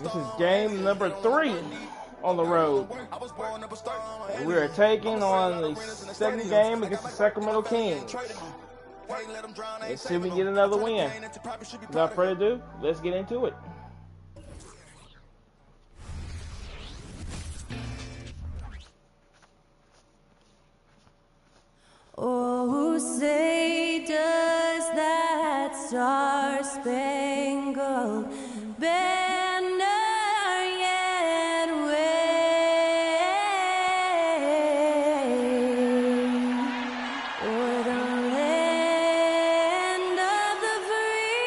This is game number 3 on the road. We are taking on the second game against the Sacramento Kings. Let's see if we can get another win. Without further ado, let's get into it. Oh, say does that star-spangled banner yet wave o'er the land of the free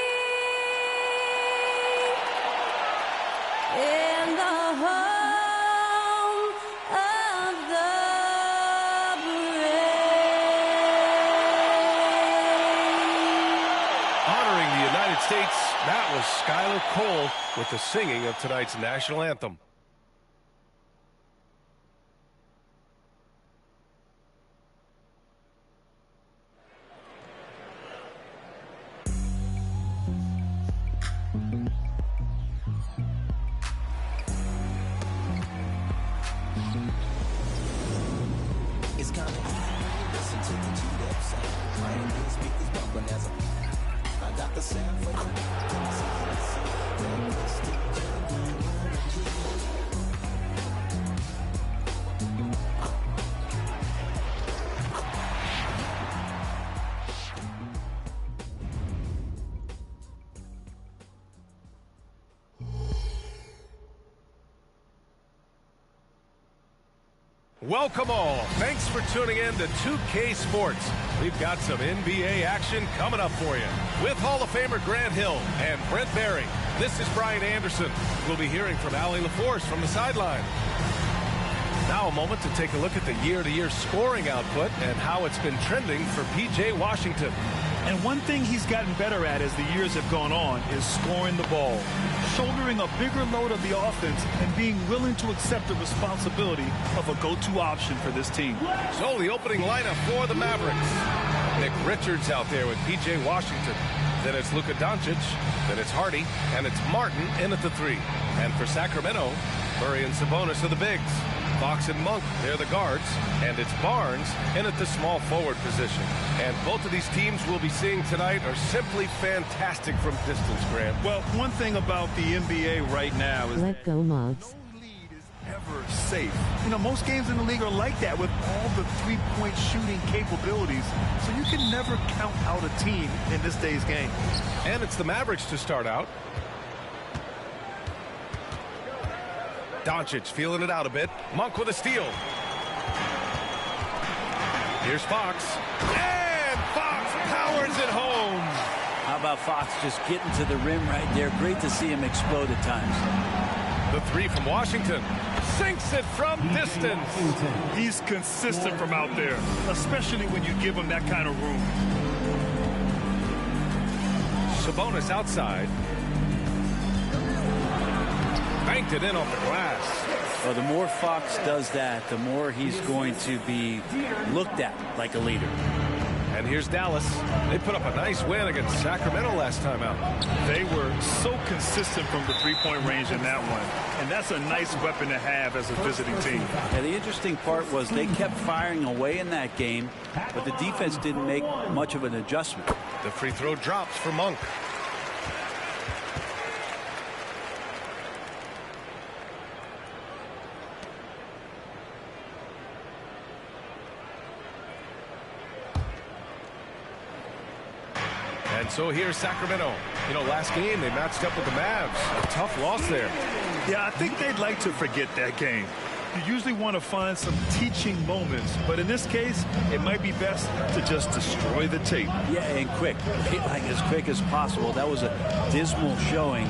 and the home of the States, that was Skylar Cole with the singing of tonight's national anthem. It's coming. Listen to the G-Dub sound. Playing these speakers bumping as I got the sound for you. Welcome all. Thanks for tuning in to 2K Sports. We've got some NBA action coming up for you. With Hall of Famer Grant Hill and Brent Barry, this is Brian Anderson. We'll be hearing from Allie LaForce from the sideline. Now a moment to take a look at the year-to-year scoring output and how it's been trending for P.J. Washington. And one thing he's gotten better at as the years have gone on is scoring the ball, shouldering a bigger load of the offense, and being willing to accept the responsibility of a go-to option for this team. So the opening lineup for the Mavericks. Nick Richards out there with P.J. Washington. Then it's Luka Doncic. Then it's Hardy. And it's Martin in at the 3. And for Sacramento, Murray and Sabonis are the bigs. Fox and Monk, they're the guards. And it's Barnes in at the small forward position. And both of these teams we'll be seeing tonight are simply fantastic from distance, Grant. Well, one thing about the NBA right now is Let go, Muggs. no lead is ever safe. You know, most games in the league are like that with all the three-point shooting capabilities. So you can never count out a team in this day's game. And it's the Mavericks to start out. Doncic feeling it out a bit. Monk with a steal. Here's Fox. And Fox powers it home. How about Fox just getting to the rim right there? Great to see him explode at times. The 3 from Washington. Sinks it from distance. He's consistent from out there, especially when you give him that kind of room. Sabonis outside. Banked it in off the glass. Well, the more Fox does that, the more he's going to be looked at like a leader. And here's Dallas. They put up a nice win against Sacramento last time out. They were so consistent from the three-point range in that one. And that's a nice weapon to have as a visiting team. And the interesting part was they kept firing away in that game, but the defense didn't make much of an adjustment. The free throw drops for Monk. And so here's Sacramento. You know, last game they matched up with the Mavs. A tough loss there. Yeah, I think they'd like to forget that game. You usually want to find some teaching moments, but in this case, it might be best to just destroy the tape. Yeah, and quick. Like as quick as possible. That was a dismal showing,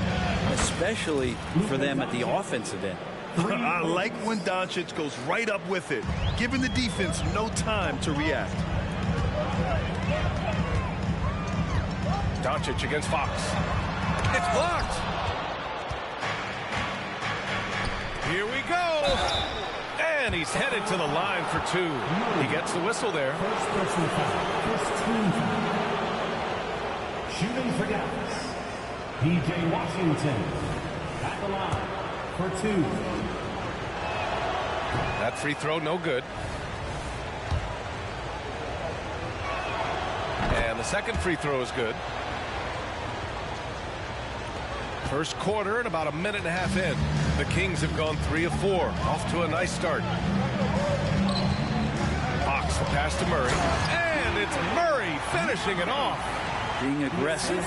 especially for them at the offensive end. I like when Doncic goes right up with it, giving the defense no time to react. Doncic against Fox. It's blocked. Here we go. And he's headed to the line for 2. He gets the whistle there. First personal foul. First team foul. Shooting for Dallas. P.J. Washington at the line for 2. That free throw, no good. And the second free throw is good. First quarter and about a minute and a half in. The Kings have gone 3 of 4. Off to a nice start. Fox the pass to Murray. And it's Murray finishing it off. Being aggressive,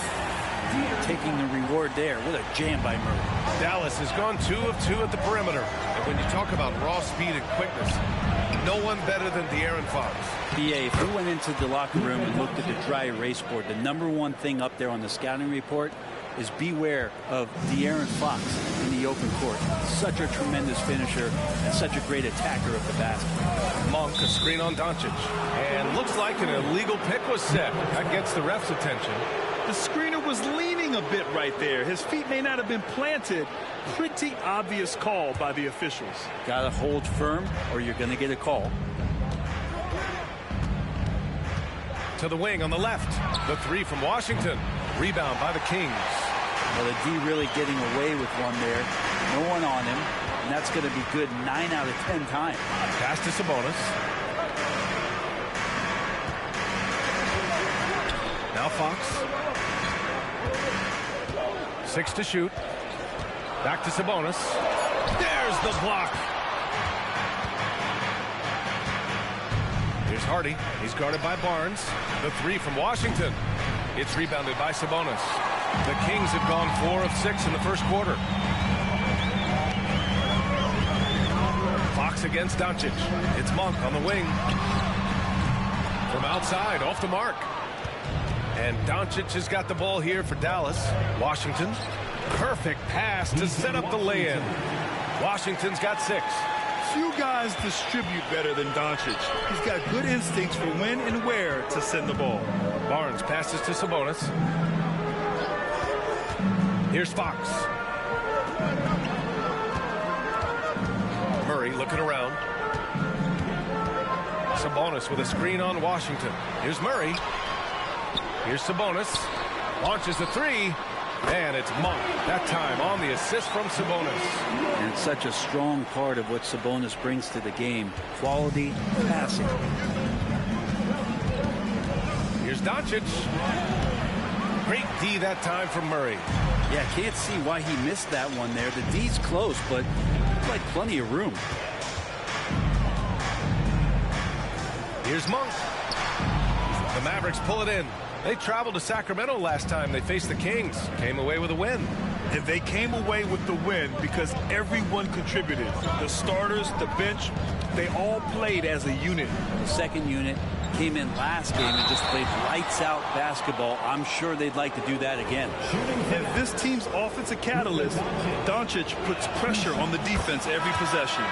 taking the reward there. What a jam by Murray. Dallas has gone 2 of 2 at the perimeter. And when you talk about raw speed and quickness, no one better than De'Aaron Fox. BA, if we went into the locker room and looked at the dry erase board, the #1 thing up there on the scouting report is beware of De'Aaron Fox in the open court. Such a tremendous finisher and such a great attacker of the basket. Monk, a screen on Doncic. And looks like an illegal pick was set. That gets the ref's attention. The screener was leaning a bit right there. His feet may not have been planted. Pretty obvious call by the officials. Got to hold firm or you're going to get a call. To the wing on the left. The 3 from Washington. Rebound by the Kings. Well, the D really getting away with one there. No one on him. And that's going to be good 9 out of 10 times. Pass to Sabonis. Now Fox. 6 to shoot. Back to Sabonis. There's the block. Here's Hardy. He's guarded by Barnes. The 3 from Washington. It's rebounded by Sabonis. The Kings have gone 4 of 6 in the first quarter. Fox against Doncic. It's Monk on the wing. From outside, off the mark. And Doncic has got the ball here for Dallas. Washington. Perfect pass to set up the lay-in. Washington's got 6. Few guys distribute better than Doncic. He's got good instincts for when and where to send the ball. Barnes passes to Sabonis. Here's Fox. Murray looking around. Sabonis with a screen on Washington. Here's Murray. Here's Sabonis. Launches the 3. And it's Monk. That time on the assist from Sabonis. And it's such a strong part of what Sabonis brings to the game. Quality passing. Here's Doncic. Great D that time from Murray. Yeah, can't see why he missed that one there. The D's close, but looks like plenty of room. Here's Monk. The Mavericks pull it in. They traveled to Sacramento last time they faced the Kings. Came away with a win. And they came away with the win because everyone contributed. The starters, the bench, they all played as a unit. The second unit came in last game and just played lights out basketball. I'm sure they'd like to do that again. And this team's offensive catalyst, Doncic, puts pressure on the defense every possession.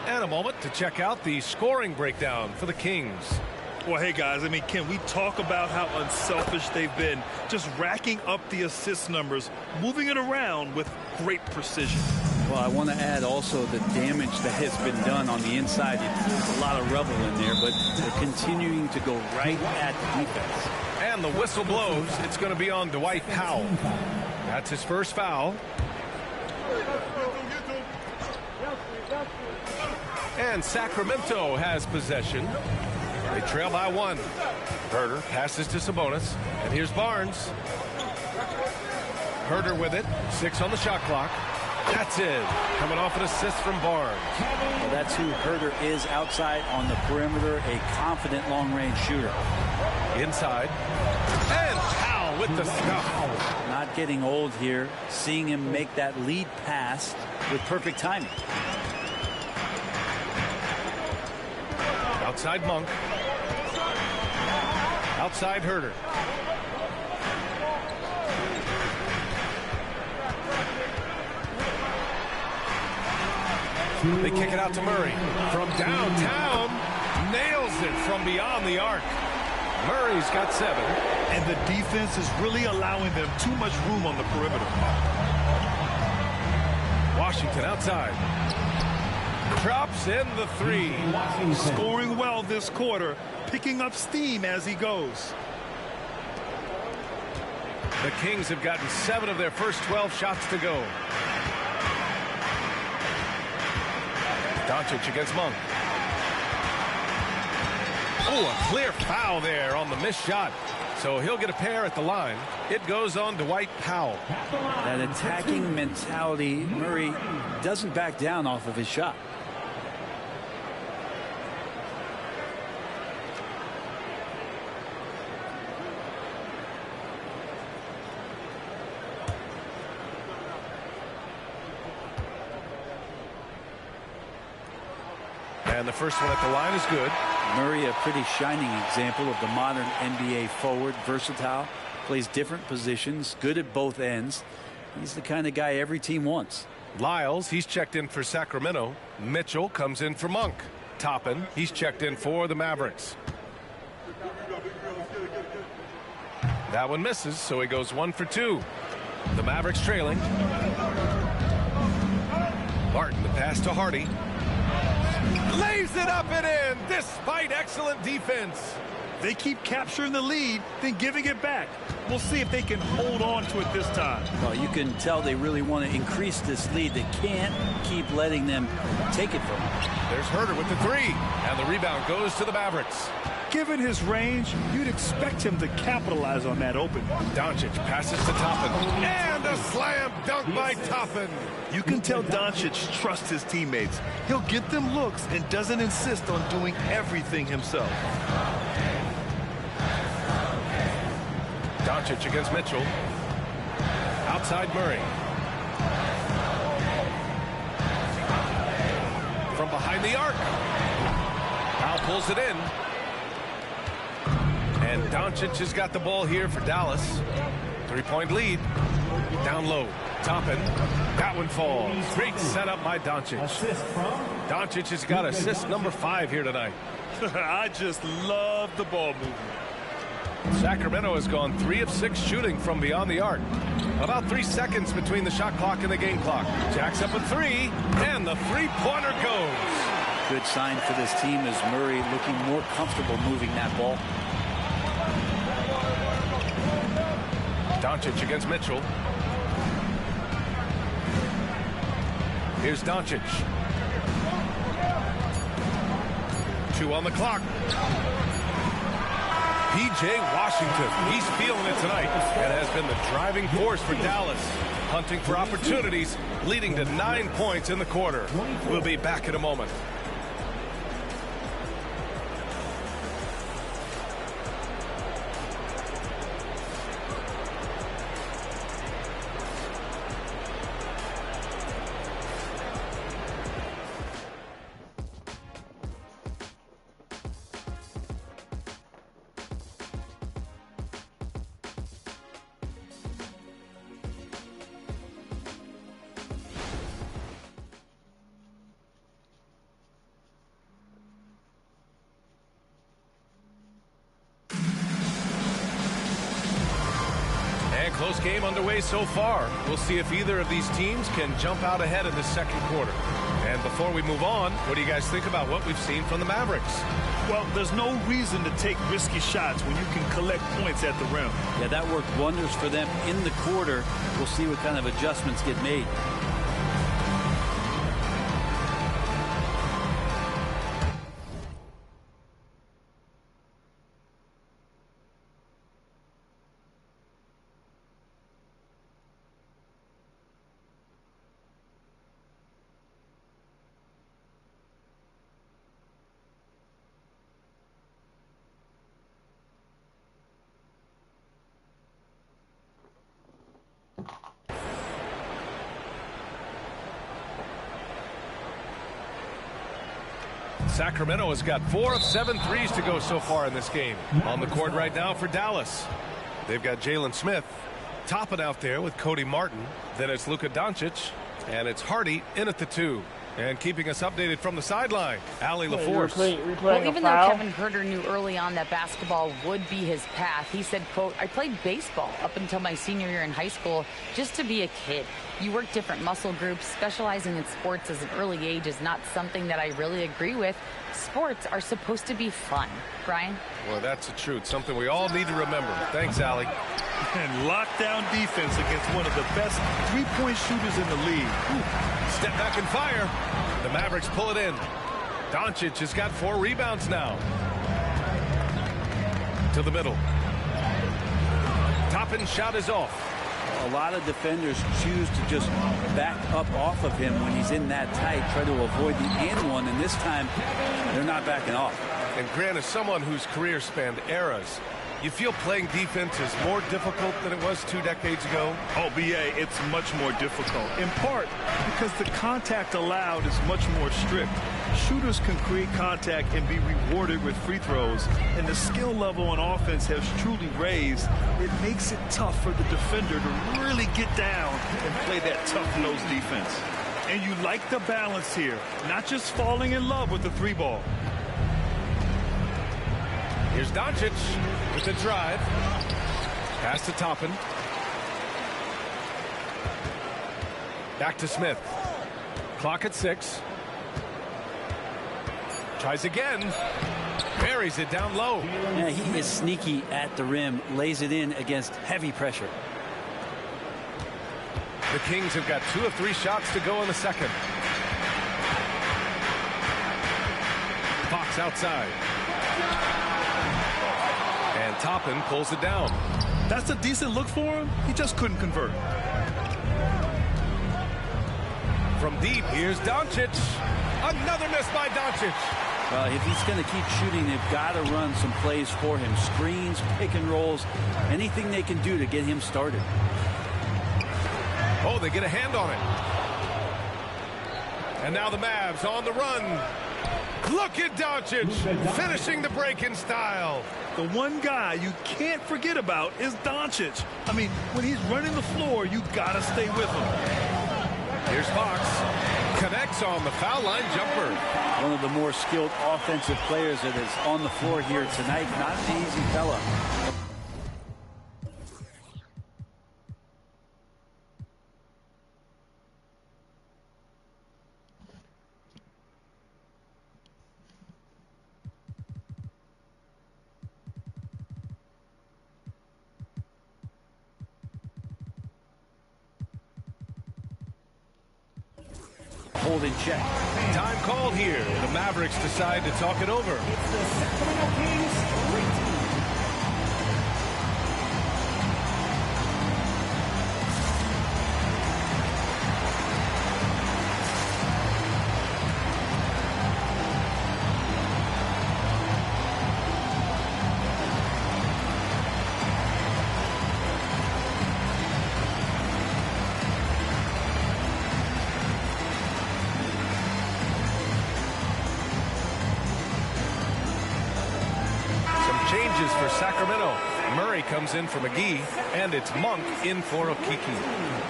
And a moment to check out the scoring breakdown for the Kings. Well, hey, guys, I mean, can we talk about how unselfish they've been? Just racking up the assist numbers, moving it around with great precision. Well, I want to add also the damage that has been done on the inside. There's a lot of rubble in there, but they're continuing to go right at the defense. And the whistle blows. It's going to be on Dwight Powell. That's his first foul. And Sacramento has possession. They trail by 1. Herter passes to Sabonis. And here's Barnes. Herter with it. 6 on the shot clock. That's it. Coming off an assist from Barnes. Well, that's who Herter is outside on the perimeter. A confident long-range shooter. Inside. And Powell with the stuff. Not getting old here. Seeing him make that lead pass with perfect timing. Outside Monk. Outside Herter. They kick it out to Murray. From downtown. Nails it from beyond the arc. Murray's got 7. And the defense is really allowing them too much room on the perimeter. Washington outside. Drops in the 3. Scoring well this quarter, picking up steam as he goes. The Kings have gotten 7 of their first 12 shots to go. Doncic against Monk. Oh, a clear foul there on the missed shot. So he'll get a pair at the line. It goes on Dwight Powell. That attacking mentality, Murray doesn't back down off of his shot. And the first one at the line is good. Murray, a pretty shining example of the modern NBA forward, versatile, plays different positions, good at both ends. He's the kind of guy every team wants. Lyles, he's checked in for Sacramento. Mitchell comes in for Monk. Toppin, he's checked in for the Mavericks. That one misses, so he goes 1 for 2. The Mavericks trailing. Martin, the pass to Hardy. Lays it up and in despite excellent defense. They keep capturing the lead, then giving it back. We'll see if they can hold on to it this time. Well, you can tell they really want to increase this lead. They can't keep letting them take it from them. There's Herter with the 3, and the rebound goes to the Mavericks. Given his range, you'd expect him to capitalize on that open. Doncic passes to Toppin, and a slam dunk by Toppin. You can tell Doncic trusts his teammates. He'll get them looks and doesn't insist on doing everything himself. Doncic against Mitchell. Outside Murray. From behind the arc. Now pulls it in. And Doncic has got the ball here for Dallas. 3-point lead. Down low. Toppin. That one falls. Great setup by Doncic. Doncic has got assist number 5 here tonight. I just love the ball movement. Sacramento has gone 3 of 6 shooting from beyond the arc. About 3 seconds between the shot clock and the game clock. Jacks up a 3, and the 3-pointer goes. Good sign for this team as Murray looking more comfortable moving that ball. Doncic against Mitchell. Here's Doncic. 2 on the clock. P.J. Washington, he's feeling it tonight and has been the driving force for Dallas, hunting for opportunities, leading to 9 points in the quarter. We'll be back in a moment. Close game underway so far. We'll see if either of these teams can jump out ahead in the second quarter. And before we move on, what do you guys think about what we've seen from the Mavericks? Well, there's no reason to take risky shots when you can collect points at the rim. Yeah, that worked wonders for them in the quarter. We'll see what kind of adjustments get made. Sacramento has got 4 of 7 threes to go so far in this game. On the court right now for Dallas. They've got Jalen Smith. Toppin out there with Cody Martin. Then it's Luka Doncic. And it's Hardy in at the 2. And keeping us updated from the sideline, Allie LaForce. Well, even though Kevin Herter knew early on that basketball would be his path, he said, quote, I played baseball up until my senior year in high school just to be a kid. You work different muscle groups. Specializing in sports as an early age is not something that I really agree with. Sports are supposed to be fun. Brian? Well, that's the truth. Something we all need to remember. Thanks, Allie. And lockdown defense against one of the best three-point shooters in the league. Step back and fire. The Mavericks pull it in. Doncic has got 4 rebounds now. To the middle. Toppin shot is off. A lot of defenders choose to just back up off of him when he's in that tight, try to avoid the and one, and this time they're not backing off. And Grant, as someone whose career spanned eras, you feel playing defense is more difficult than it was 2 decades ago? Oh, BA, it's much more difficult, in part because the contact allowed is much more strict. Shooters can create contact and be rewarded with free throws, and the skill level on offense has truly raised. It makes it tough for the defender to really get down and play that tough-nosed defense. And you like the balance here, not just falling in love with the 3-ball. Here's Doncic with the drive. Pass to Toppin. Back to Smith. Clock at 6. Tries again. Buries it down low. Yeah, he is sneaky at the rim, lays it in against heavy pressure. The Kings have got 2 of 3 shots to go in the second. Fox outside. And Toppin pulls it down. That's a decent look for him. He just couldn't convert. From deep, here's Doncic. Another miss by Doncic. Well, if he's going to keep shooting, they've got to run some plays for him. Screens, pick and rolls, anything they can do to get him started. Oh, they get a hand on it. And now the Mavs on the run. Look at Doncic finishing the break in style. The one guy you can't forget about is Doncic. I mean, when he's running the floor, you got to stay with him. Here's Fox. Connects on the foul line jumper. One of the more skilled offensive players that is on the floor here tonight. Not an easy fella. Hold in check. Time called here. The Mavericks decide to talk it over. It's the Sacramento Kings retake. Changes for Sacramento. Murray comes in for McGee, and it's Monk in for Okiki.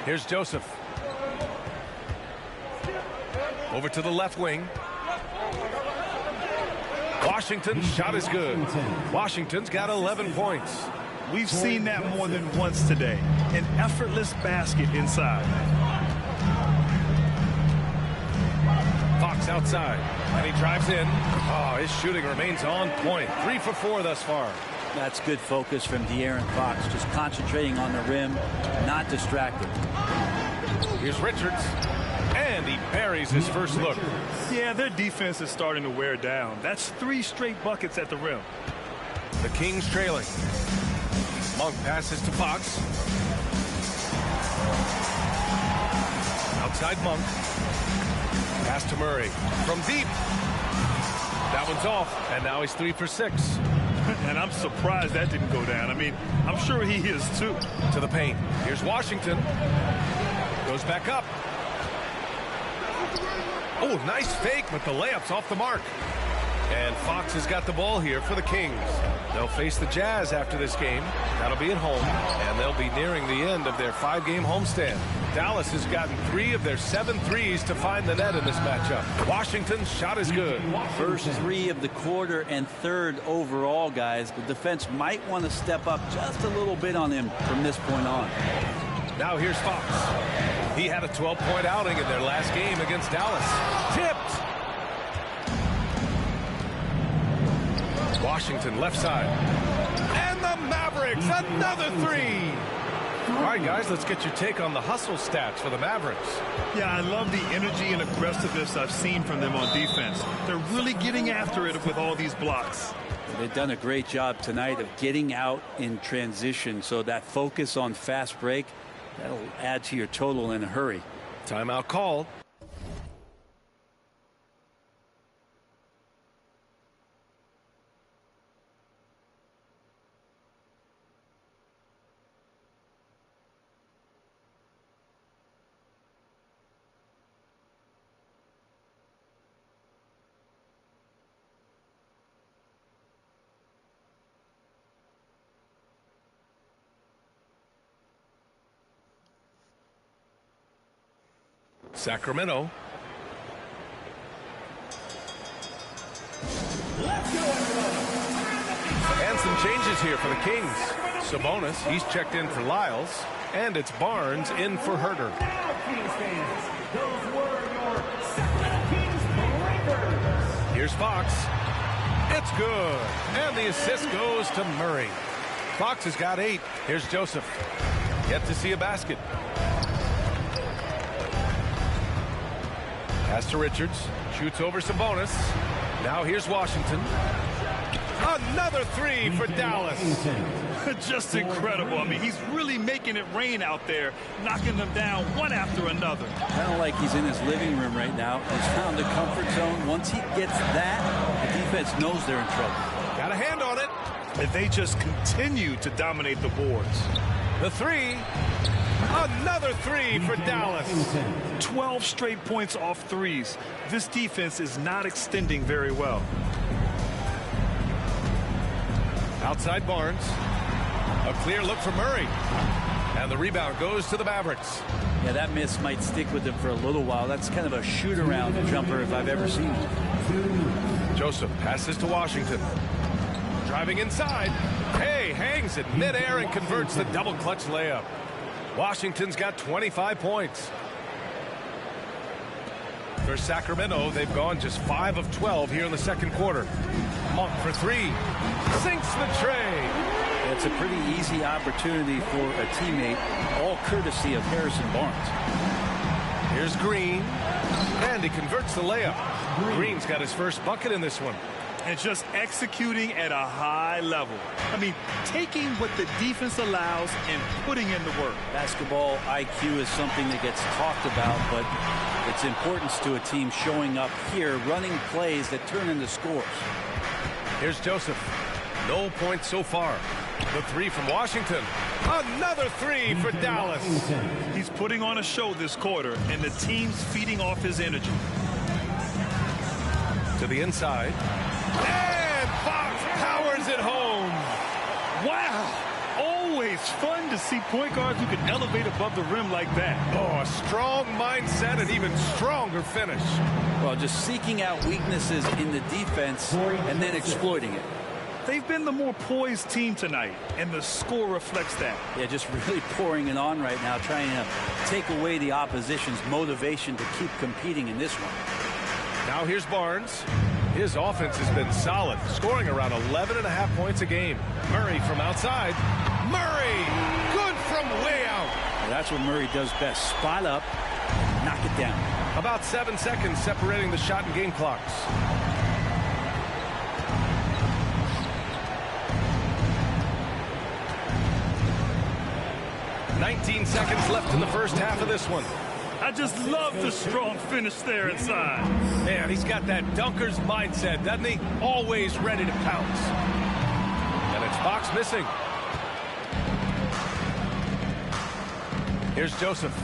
Here's Joseph. Over to the left wing. Washington's shot is good. Washington's got 11 points. We've seen that more than once today. An effortless basket inside. Fox outside, and he drives in. Oh, his shooting remains on point. 3 for 4 thus far. That's good focus from De'Aaron Fox, just concentrating on the rim, not distracted. Here's Richards, and he buries his first look. Yeah, their defense is starting to wear down. That's 3 straight buckets at the rim. The Kings trailing. Monk passes to Fox. Outside Monk. Pass to Murray. From deep. That one's off, and now he's 3 for 6. And I'm surprised that didn't go down. I mean, I'm sure he is too. To the paint. Here's Washington. Goes back up. Oh, nice fake, but the layup's off the mark. And Fox has got the ball here for the Kings. They'll face the Jazz after this game. That'll be at home, and they'll be nearing the end of their 5-game homestand. Dallas has gotten 3 of their 7 threes to find the net in this matchup. Washington's shot is good. First 3 of the quarter and 3rd overall, guys. The defense might want to step up just a little bit on him from this point on. Now here's Fox. He had a 12-point outing in their last game against Dallas. Tipped. Washington left side. And the Mavericks, another 3. All right, guys, let's get your take on the hustle stats for the Mavericks. Yeah, I love the energy and aggressiveness I've seen from them on defense. They're really getting after it with all these blocks. They've done a great job tonight of getting out in transition, so that focus on fast break, that'll add to your total in a hurry. Timeout called. Sacramento. And some changes here for the Kings. Sabonis, he's checked in for Lyles. And it's Barnes in for Herter. Here's Fox. It's good. And the assist goes to Murray. Fox has got 8. Here's Joseph. Yet to see a basket. Pass to Richards. Shoots over Sabonis. Now here's Washington. Another 3 for Dallas. Just incredible. I mean, he's really making it rain out there, knocking them down one after another. Kind of like he's in his living room right now. He's found the comfort zone. Once he gets that, the defense knows they're in trouble. Got a hand on it. And they just continue to dominate the boards. The 3. Another 3 for Dallas. 12 straight points off threes. This defense is not extending very well. Outside Barnes. A clear look for Murray. And the rebound goes to the Mavericks. Yeah, that miss might stick with him for a little while. That's kind of a shoot-around jumper if I've ever seen it. Joseph passes to Washington. Driving inside. Hey, hangs it midair and converts the double clutch layup. Washington's got 25 points. For Sacramento, they've gone just 5 of 12 here in the second quarter. Monk for 3. Sinks the tray. It's a pretty easy opportunity for a teammate, all courtesy of Harrison Barnes. Here's Green. And he converts the layup. Green's got his first bucket in this one. And just executing at a high level. I mean, taking what the defense allows and putting in the work. Basketball IQ is something that gets talked about, but its importance to a team showing up here, running plays that turn into scores. Here's Joseph. No points so far. The 3 from Washington. Another 3 for Dallas. He's putting on a show this quarter, and the team's feeding off his energy. To the inside. And Fox powers it home. Wow. Always fun to see point guards who can elevate above the rim like that. Oh, a strong mindset and even stronger finish. Well, just seeking out weaknesses in the defense and then exploiting it. They've been the more poised team tonight, and the score reflects that. Yeah, just really pouring it on right now, trying to take away the opposition's motivation to keep competing in this one. Now here's Barnes. His offense has been solid, scoring around 11.5 points a game. Murray from outside. Murray! Good from way out. Well, that's what Murray does best. Spot up, knock it down. About 7 seconds separating the shot and game clocks. $19 seconds left in the first half of this one. I just love the strong finish there inside. Man, he's got that dunker's mindset, doesn't he? Always ready to pounce. And it's Fox missing. Here's Joseph.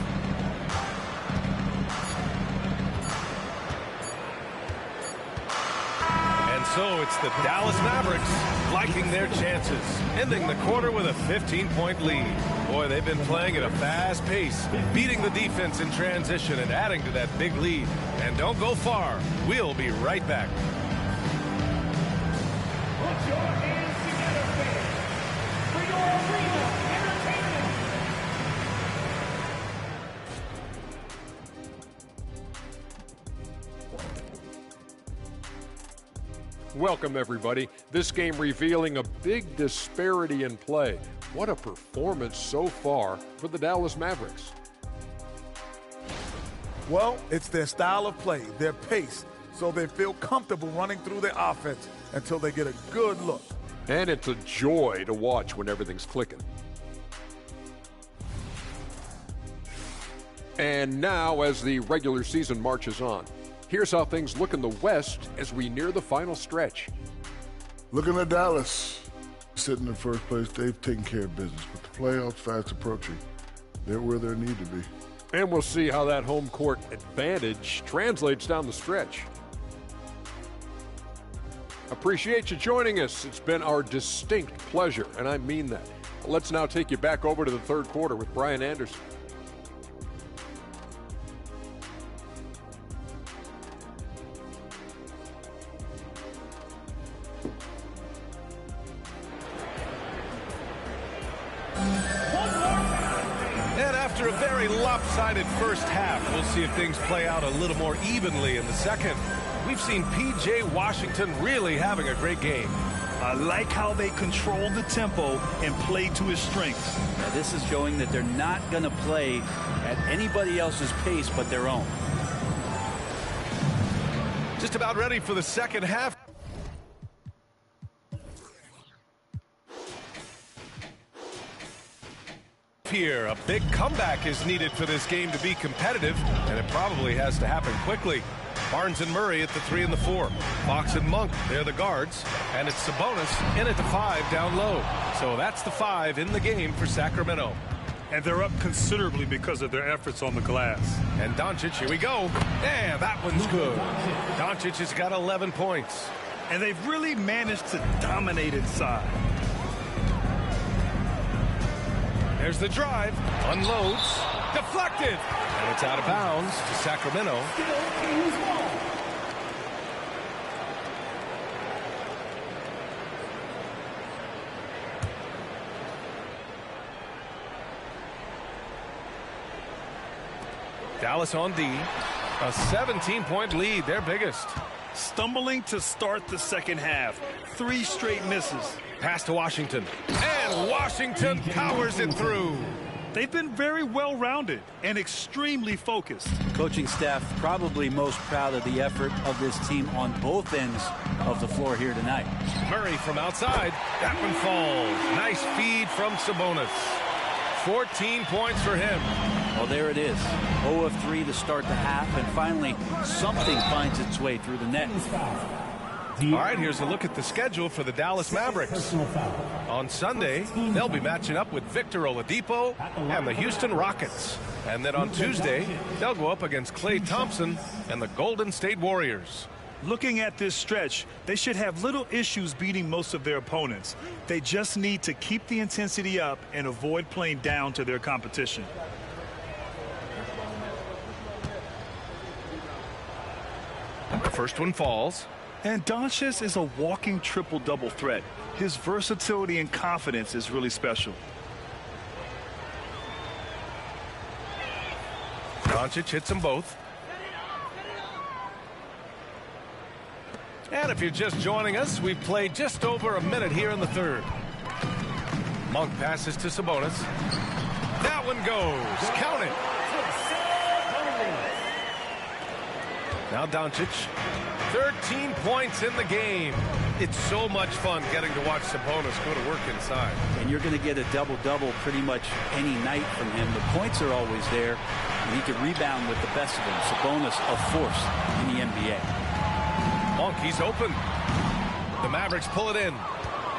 And So it's the Dallas Mavericks liking their chances, ending the quarter with a 15-point lead. Boy, they've been playing at a fast pace, beating the defense in transition and adding to that big lead. And don't go far. We'll be right back. Put your hands together, fans, for your arena entertainment. Welcome, everybody. This game revealing a big disparity in play. What a performance so far for the Dallas Mavericks. Well, it's their style of play, their pace, so they feel comfortable running through their offense until they get a good look. And it's a joy to watch when everything's clicking. And now, as the regular season marches on, here's how things look in the West as we near the final stretch. Looking at Dallas, sitting in first place, they've taken care of business. But the playoffs fast approaching. They're where they need to be. And we'll see how that home court advantage translates down the stretch. Appreciate you joining us. It's been our distinct pleasure, and I mean that. Let's now take you back over to the third quarter with Brian Anderson. After a very lopsided first half, we'll see if things play out a little more evenly in the second. We've seen P.J. Washington really having a great game. I like how they control the tempo and play to his strengths. Now, this is showing that they're not going to play at anybody else's pace but their own. Just about ready for the second half. Here, a big comeback is needed for this game to be competitive, and it probably has to happen quickly. Barnes and Murray at the 3 and the 4. Fox and Monk, they're the guards. And it's Sabonis in at the 5 down low. So that's the 5 in the game for Sacramento. And they're up considerably because of their efforts on the glass. And Doncic, here we go. And that one's good. Doncic has got 11 points. And they've really managed to dominate inside. There's the drive, unloads, deflected, and it's out of bounds to Sacramento. Dallas on D, a 17-point lead, their biggest. Stumbling to start the second half. 3 straight misses. Pass to Washington. And Washington powers it through. They've been very well-rounded and extremely focused. Coaching staff probably most proud of the effort of this team on both ends of the floor here tonight. Murray from outside. That one falls. Nice feed from Sabonis. 14 points for him. Well, there it is. 0 of 3 to start the half, and finally something finds its way through the net. All right, here's a look at the schedule for the Dallas Mavericks. On Sunday, they'll be matching up with Victor Oladipo and the Houston Rockets. And then on Tuesday, they'll go up against Klay Thompson and the Golden State Warriors. Looking at this stretch, they should have little issues beating most of their opponents. They just need to keep the intensity up and avoid playing down to their competition. The first one falls. And Doncic is a walking triple-double threat. His versatility and confidence is really special. Doncic hits them both. And if you're just joining us, we've played just over a minute here in the third. Monk passes to Sabonis. That one goes. Count it. Now Doncic. 13 points in the game. It's so much fun getting to watch Sabonis go to work inside. And you're going to get a double-double pretty much any night from him. The points are always there, and he can rebound with the best of them. Sabonis, a force in the NBA. Monk, he's open. The Mavericks pull it in.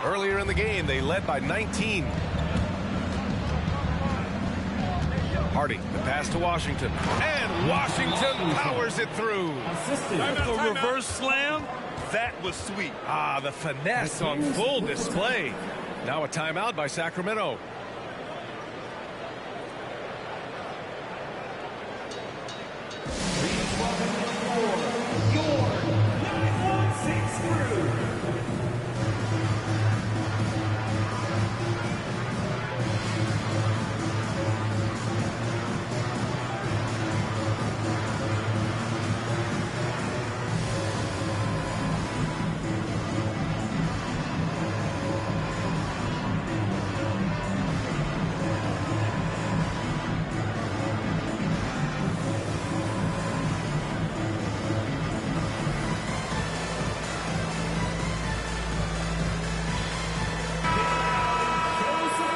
Earlier in the game, they led by 19. Hardy, the pass to Washington. And Washington powers it through. The reverse slam That was sweet. Ah, the finesse on full display. Now a timeout by Sacramento.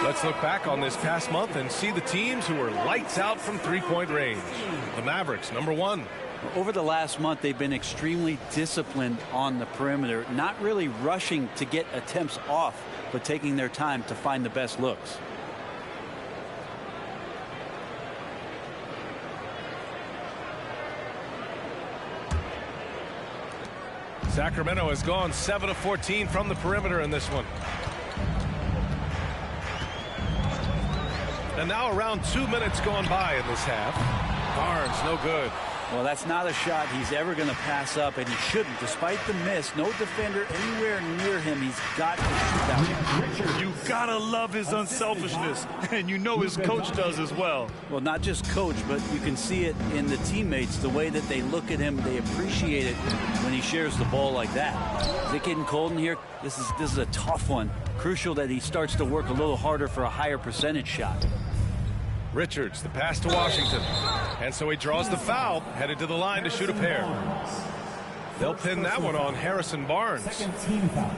Let's look back on this past month and see the teams who were lights out from three-point range. The Mavericks, #1. Over the last month, they've been extremely disciplined on the perimeter, not really rushing to get attempts off, but taking their time to find the best looks. Sacramento has gone 7 of 14 from the perimeter in this one. And now around 2 minutes gone by in this half. Barnes, no good. Well, that's not a shot he's ever going to pass up, and he shouldn't. Despite the miss, no defender anywhere near him. He's got to shoot that. You gotta love his unselfishness, and you know his coach does as well. Well, not just coach, but you can see it in the teammates, the way that they look at him. They appreciate it when he shares the ball like that. Is it getting cold in here? This is a tough one. Crucial that he starts to work a little harder for a higher percentage shot. Richards, the pass to Washington. And so he draws the foul, headed to the line to shoot a pair. They'll pin that one on Harrison Barnes. Second team foul.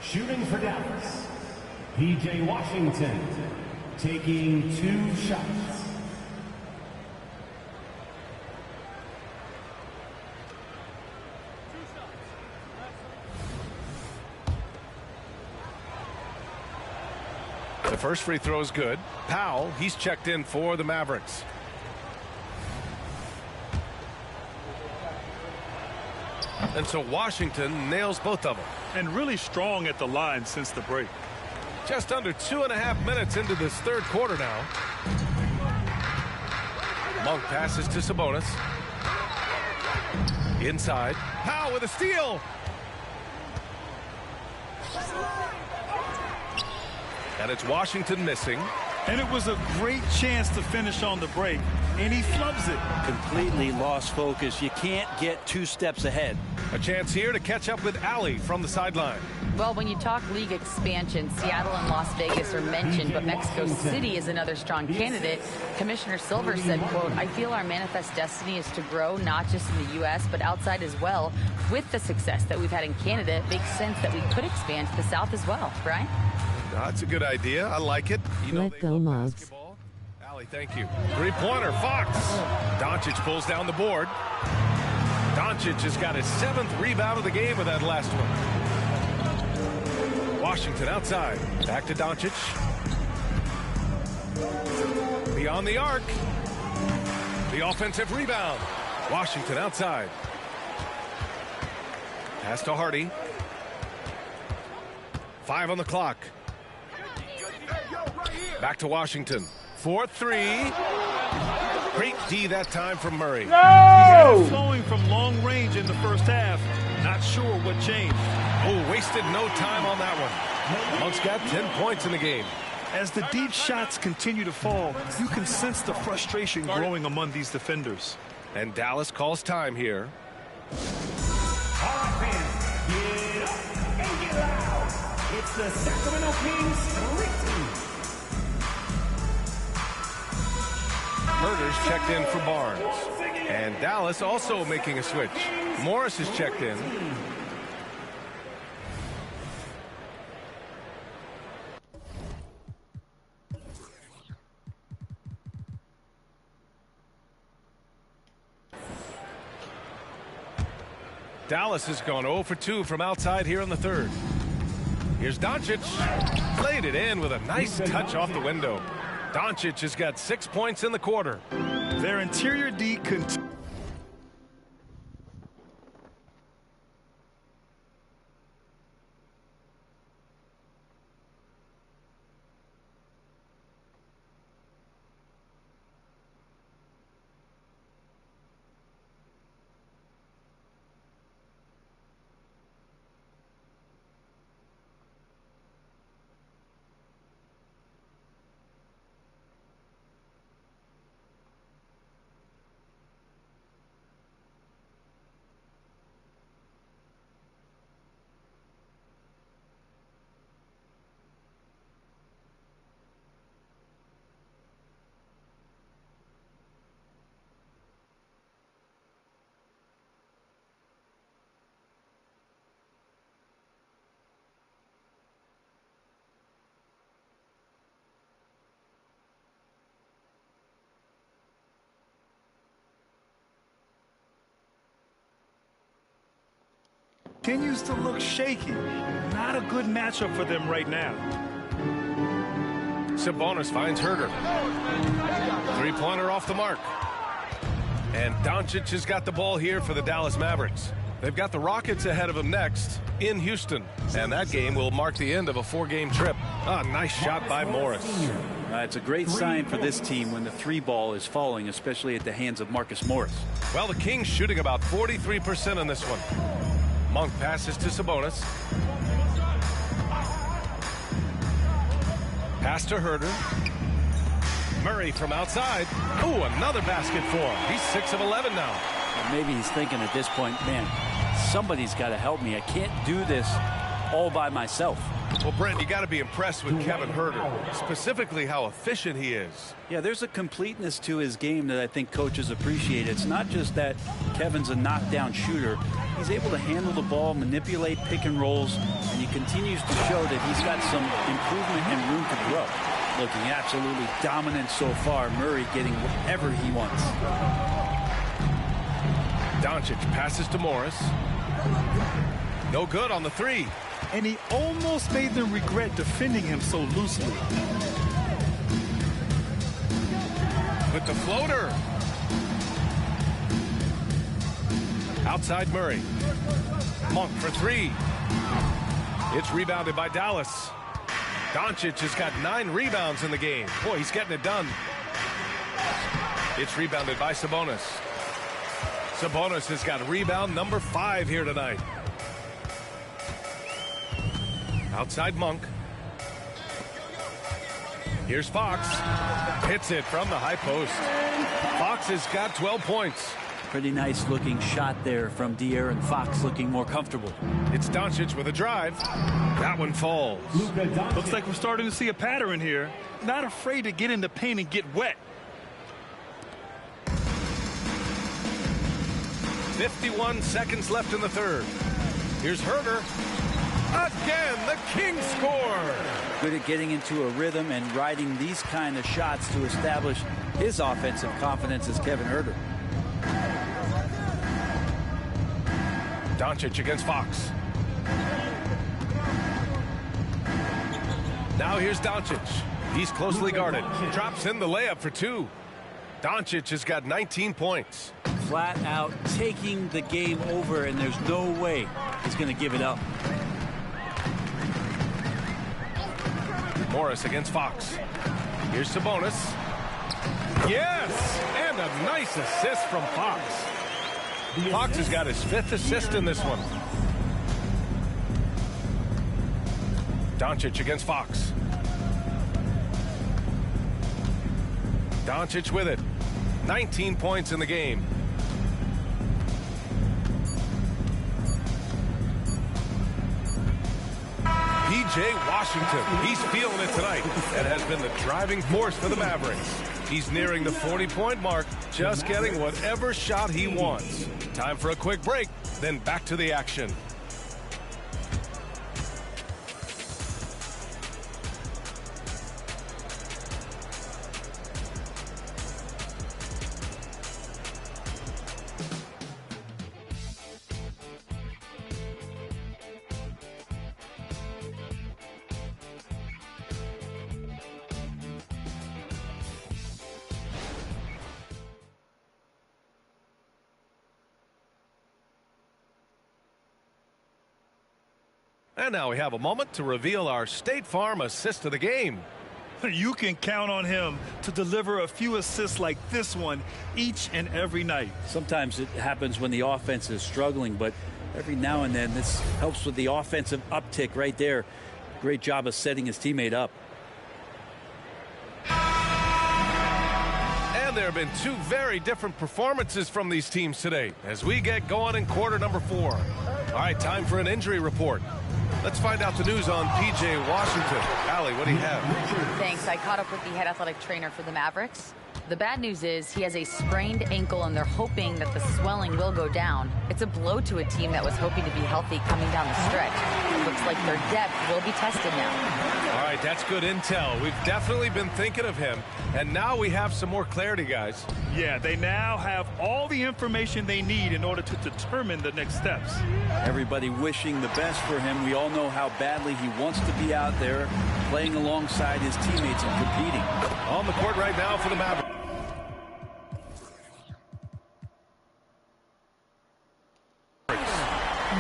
Shooting for Dallas, P.J. Washington, taking 2 shots. The first free throw is good. Powell, he's checked in for the Mavericks. And so Washington nails both of them. And really strong at the line since the break. Just under 2.5 minutes into this third quarter now. Monk passes to Sabonis. Inside. Powell with a steal. And it's Washington missing. And it was a great chance to finish on the break, and he flubs it. Completely lost focus. You can't get 2 steps ahead. A chance here to catch up with Allie from the sideline. Well, when you talk league expansion, Seattle and Las Vegas are mentioned, but Mexico City is another strong candidate. Commissioner Silver said, quote, "I feel our manifest destiny is to grow not just in the U.S., but outside as well. With the success that we've had in Canada, it makes sense that we could expand to the South as well." Brian? That's a good idea. I like it. You know, Let go, Mugs. Allie, thank you. Three-pointer, Fox. Doncic pulls down the board. Doncic has got his 7th rebound of the game with that last one. Washington outside. Back to Doncic. Beyond the arc. The offensive rebound. Washington outside. Pass to Hardy. 5 on the clock. Back to Washington. 4-3. Great D that time from Murray. No! Flowing from long range in the first half. Not sure what changed. Oh, wasted no time on that one. Monk's got 10 points in the game. As the deep shots continue to fall, you can sense the frustration growing among these defenders. And Dallas calls time here. All right, fans, get up and get loud. It's the Sacramento Kings Street Team. Herder's checked in for Barnes. And Dallas also making a switch. Morris is checked in. Dallas has gone 0 for 2 from outside here in the third. Here's Doncic. Played it in with a nice touch off the window. Doncic has got 6 points in the quarter. Their interior D continues to look shaky. Not a good matchup for them right now. Sabonis finds Herder. Three-pointer off the mark. And Doncic has got the ball here for the Dallas Mavericks. They've got the Rockets ahead of them next in Houston. And that game will mark the end of a 4-game trip. Ah, nice shot by Morris. It's a great sign for this team when the three ball is falling, especially at the hands of Marcus Morris. Well, the Kings shooting about 43% on this one. Monk passes to Sabonis. Pass to Herder. Murray from outside. Ooh, another basket for him. He's 6 of 11 now. Well, maybe he's thinking at this point, man, somebody's got to help me. I can't do this all by myself. Well, Brent, you got to be impressed with Kevin Herder, specifically how efficient he is. Yeah, there's a completeness to his game that I think coaches appreciate. It's not just that Kevin's a knockdown shooter. He's able to handle the ball, manipulate pick and rolls, and he continues to show that he's got some improvement and room to grow. Looking absolutely dominant so far. Murray getting whatever he wants. Doncic passes to Morris. No good on the three. And he almost made them regret defending him so loosely. With the floater. Outside Murray. Monk for three. It's rebounded by Dallas. Doncic has got 9 rebounds in the game. Boy, he's getting it done. It's rebounded by Sabonis. Sabonis has got rebound number 5 here tonight. Outside Monk. Here's Fox. Hits it from the high post. Fox has got 12 points. Pretty nice looking shot there from De'Aaron Fox, looking more comfortable. It's Doncic with a drive. That one falls. Looks like we're starting to see a pattern here. Not afraid to get in the paint and get wet. 51 seconds left in the third. Here's Herder. Again, the Kings score. Good at getting into a rhythm and riding these kind of shots to establish his offensive confidence as Kevin Herder. Doncic against Fox. Now here's Doncic. He's closely guarded. Drops in the layup for 2. Doncic has got 19 points. Flat out taking the game over, and there's no way he's going to give it up. Morris against Fox. Here's Sabonis. Yes! And a nice assist from Fox. Fox has got his 5th assist in this one. Doncic against Fox. Doncic with it. 19 points in the game. P.J. Washington, he's feeling it tonight and has been the driving force for the Mavericks. He's nearing the 40-point mark, just getting whatever shot he wants. Time for a quick break, then back to the action. And now we have a moment to reveal our State Farm assist of the game. You can count on him to deliver a few assists like this one each and every night. Sometimes it happens when the offense is struggling, but every now and then this helps with the offensive uptick right there. Great job of setting his teammate up. And there have been 2 very different performances from these teams today as we get going in quarter number 4. All right, time for an injury report. Let's find out the news on P.J. Washington. Allie, what do you have? Thanks. I caught up with the head athletic trainer for the Mavericks. The bad news is he has a sprained ankle, and they're hoping that the swelling will go down. It's a blow to a team that was hoping to be healthy coming down the stretch. It looks like their depth will be tested now. All right, that's good intel. We've definitely been thinking of him, and now we have some more clarity, guys. Yeah, they now have all the information they need in order to determine the next steps. Everybody wishing the best for him. We all know how badly he wants to be out there playing alongside his teammates and competing. On the court right now for the Mavericks.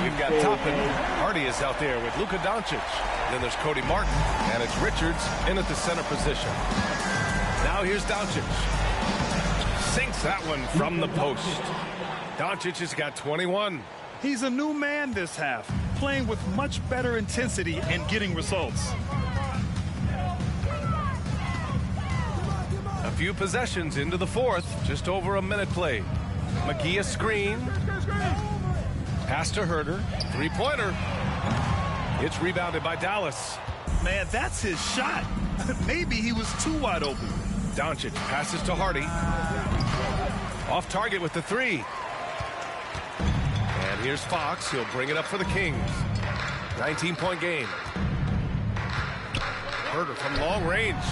We've got Toppin. Hardy is out there with Luka Doncic. Then there's Cody Martin, and it's Richards in at the center position. Now here's Doncic. Sinks that one from the post. Doncic has got 21. He's a new man this half, playing with much better intensity and getting results. A few possessions into the fourth, just over a minute played. McGee a screen. Pass to Herder. Three-pointer. It's rebounded by Dallas. Man, that's his shot. Maybe he was too wide open. Doncic passes to Hardy. Off target with the three. And here's Fox. He'll bring it up for the Kings. 19-point game. Herder from long range.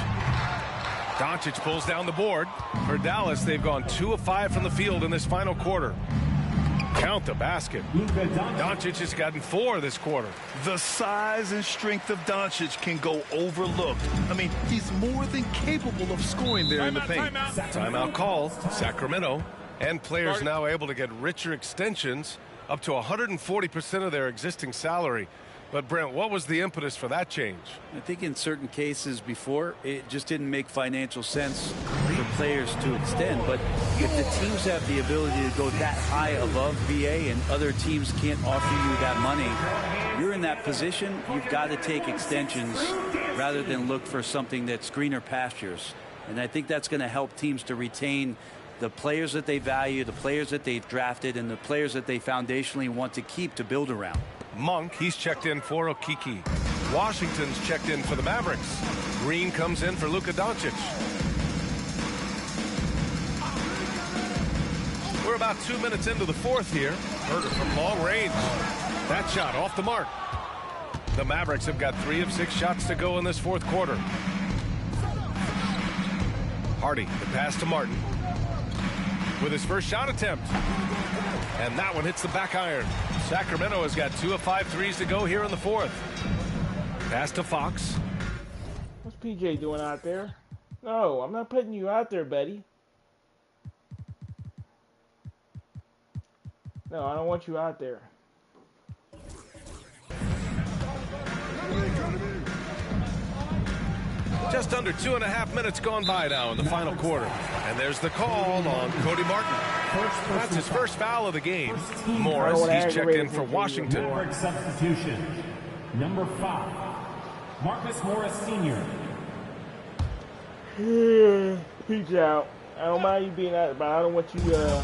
Doncic pulls down the board. For Dallas, they've gone 2 of 5 from the field in this final quarter. Count the basket. Doncic has gotten 4 this quarter. The size and strength of Doncic can go overlooked. I mean, he's more than capable of scoring there in the paint. Timeout call, Sacramento. And players now able to get richer extensions, up to 140% of their existing salary. But, Brent, what was the impetus for that change? I think in certain cases before, it just didn't make financial sense for players to extend. But if the teams have the ability to go that high above VA and other teams can't offer you that money, you're in that position, you've got to take extensions rather than look for something that's greener pastures. And I think that's going to help teams to retain the players that they value, the players that they've drafted, and the players that they foundationally want to keep to build around. Monk, he's checked in for Okiki. Washington's checked in for the Mavericks. Green comes in for Luka Doncic. We're about 2 minutes into the fourth here. Herder from long range. That shot off the mark. The Mavericks have got 3 of 6 shots to go in this fourth quarter. Hardy, the pass to Martin. With his first shot attempt. And that one hits the back iron. Sacramento has got 2 of 5 threes to go here in the fourth. Pass to Fox. What's PJ doing out there? No, I'm not putting you out there, Betty. No, I don't want you out there. Just under 2.5 minutes gone by now in the final quarter. And there's the call on Cody Martin. That's his first foul of the game. Morris, he's checked in for Washington. Maverick substitution. Number 5, Marcus Morris Sr. Peach out. I don't mind you being out, but I don't want you, I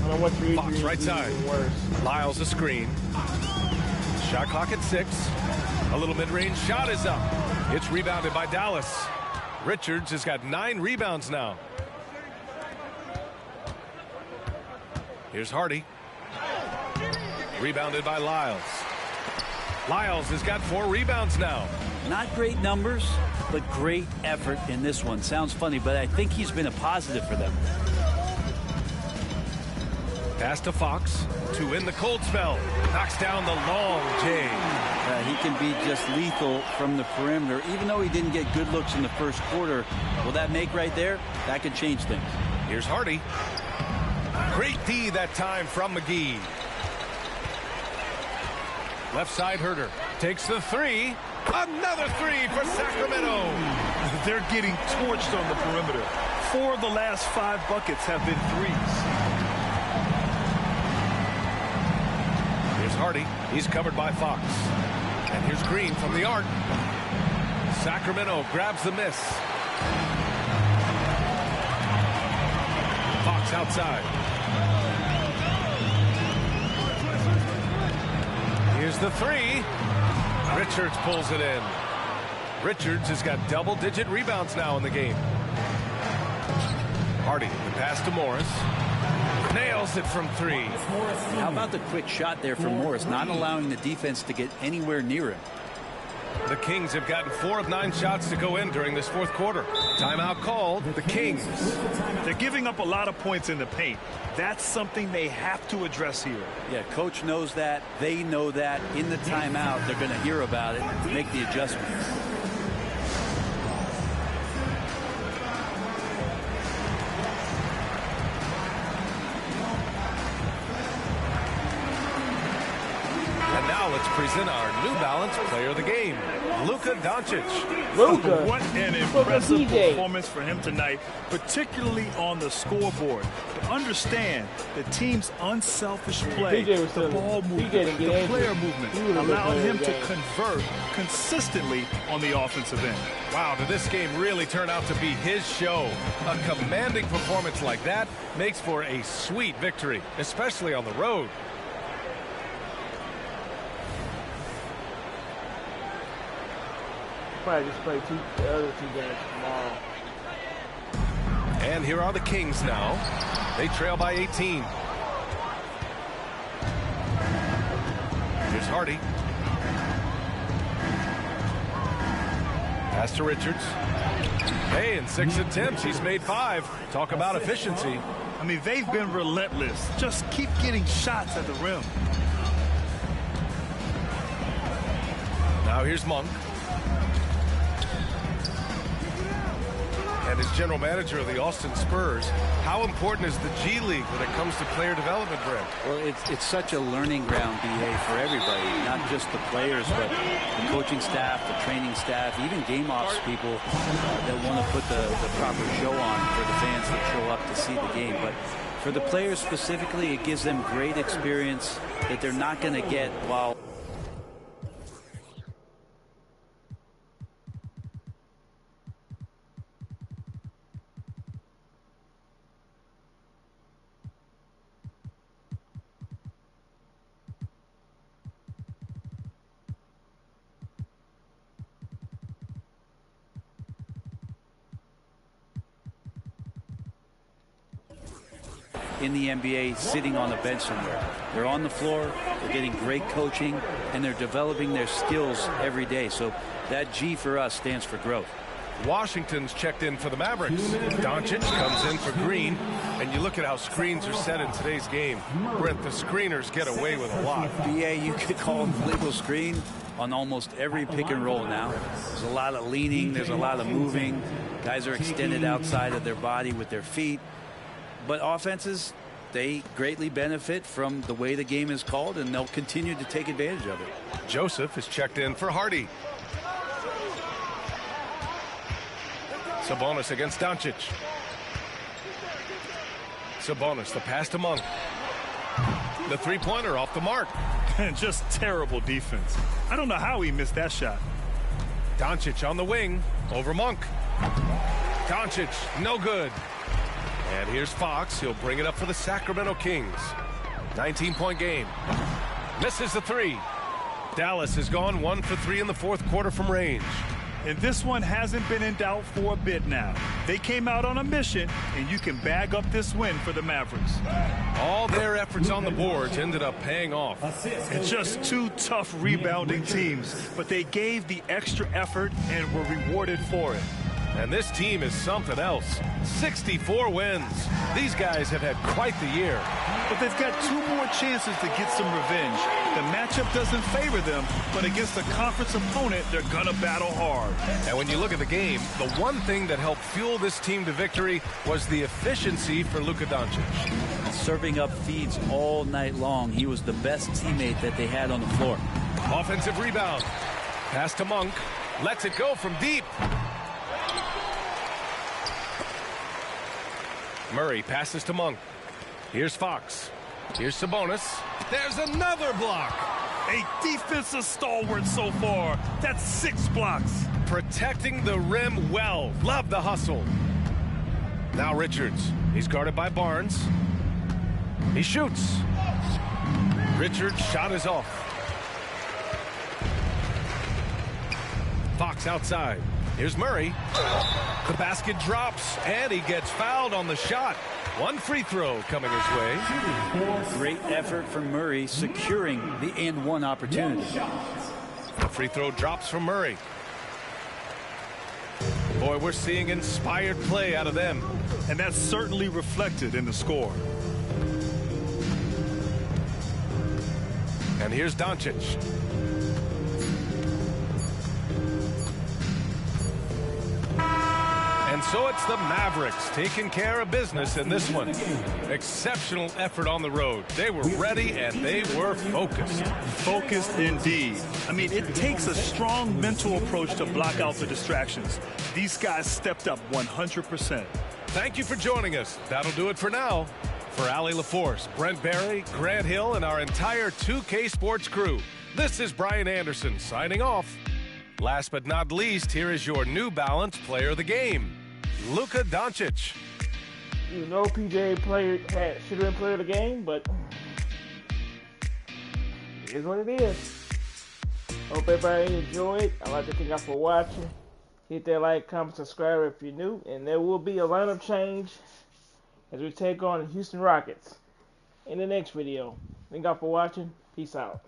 don't want you Fox right side. Worse. Lyles a screen. Shot clock at 6. A little mid-range shot is up. It's rebounded by Dallas. Richards has got 9 rebounds now. Here's Hardy. Rebounded by Lyles. Lyles has got 4 rebounds now. Not great numbers, but great effort in this one. Sounds funny, but I think he's been a positive for them. Pass to Fox to end the cold spell. Knocks down the long J. He can be just lethal from the perimeter. Even though he didn't get good looks in the first quarter, will that make right there? That could change things. Here's Hardy. Great D that time from McGee. Left side Herder takes the 3. Another 3 for Sacramento. They're getting torched on the perimeter. 4 of the last 5 buckets have been threes. Here's Hardy. He's covered by Fox. And here's Green from the arc. Sacramento grabs the miss. Fox outside. Here's the 3. Richards pulls it in. Richards has got double-digit rebounds now in the game. Hardy, the pass to Morris. Nails it from 3. How about the quick shot there from Morris, not allowing the defense to get anywhere near him? The Kings have gotten 4 of 9 shots to go in during this fourth quarter. Timeout called. The Kings. They're giving up a lot of points in the paint. That's something they have to address here. Yeah, coach knows that. They know that. In the timeout, they're going to hear about it, make the adjustments. And now let's present our New Balance player of the game, Luka Doncic. Luka. What an impressive performance for him tonight, particularly on the scoreboard. But understand the team's unselfish play, the ball movement, the player movement allowed him to convert consistently on the offensive end. Wow, did this game really turn out to be his show? A commanding performance like that makes for a sweet victory, especially on the road. Probably just play the other 2 games tomorrow. And here are the Kings now. They trail by 18. Here's Hardy. Pass to Richards. Hey, in 6 attempts, he's made 5. Talk about efficiency. I mean, they've been relentless. Just keep getting shots at the rim. Now here's Monk. And as general manager of the Austin Spurs, how important is the G League when it comes to player development, Brent? Well, it's such a learning ground, BA, for everybody, not just the players, but the coaching staff, the training staff, even game ops people that want to put the proper show on for the fans that show up to see the game. But for the players specifically, it gives them great experience that they're not going to get while in the NBA sitting on the bench somewhere. They're on the floor, they're getting great coaching, and they're developing their skills every day. So that G for us stands for growth. Washington's checked in for the Mavericks. Doncic comes in for Green, and you look at how screens are set in today's game. Brent, the screeners get away with a lot. BA, you could call them legal screen on almost every pick and roll now. There's a lot of leaning, there's a lot of moving. Guys are extended outside of their body with their feet. But offenses, they greatly benefit from the way the game is called, and they'll continue to take advantage of it. Joseph is checked in for Hardy. Sabonis against Doncic. Sabonis, the pass to Monk. The three-pointer off the mark. And just terrible defense. I don't know how he missed that shot. Doncic on the wing over Monk. Doncic, no good. And here's Fox. He'll bring it up for the Sacramento Kings. 19-point game. Misses the 3. Dallas has gone 1 for 3 in the fourth quarter from range. And this one hasn't been in doubt for a bit now. They came out on a mission, and you can bag up this win for the Mavericks. All their efforts on the boards ended up paying off. It's just 2 tough rebounding teams, but they gave the extra effort and were rewarded for it. And this team is something else. 64 wins. These guys have had quite the year. But they've got 2 more chances to get some revenge. The matchup doesn't favor them, but against a conference opponent, they're going to battle hard. And when you look at the game, the one thing that helped fuel this team to victory was the efficiency for Luka Doncic. Serving up feeds all night long. He was the best teammate that they had on the floor. Offensive rebound. Pass to Monk. Lets it go from deep. Murray passes to Monk. Here's Fox. Here's Sabonis. There's another block. A defensive stalwart so far. That's 6 blocks. Protecting the rim well. Love the hustle. Now Richards. He's guarded by Barnes. He shoots. Richards' shot is off. Fox outside. Here's Murray. The basket drops, and he gets fouled on the shot. One free throw coming his way. Great effort from Murray securing the and one opportunity. The free throw drops from Murray. Boy, we're seeing inspired play out of them. And that's certainly reflected in the score. And here's Doncic. And so it's the Mavericks taking care of business in this one. Exceptional effort on the road. They were ready and they were focused. Focused indeed. I mean, it takes a strong mental approach to block out the distractions. These guys stepped up 100%. Thank you for joining us. That'll do it for now. For Allie LaForce, Brent Barry, Grant Hill, and our entire 2K Sports crew, this is Brian Anderson signing off. Last but not least, here is your New Balance player of the game, Luka Doncic. You know PJ should have been player of the game, but it is what it is. Hope everybody enjoyed. I'd like to thank y'all for watching. Hit that like, comment, subscribe if you're new, and there will be a lineup change as we take on the Houston Rockets in the next video. Thank y'all for watching. Peace out.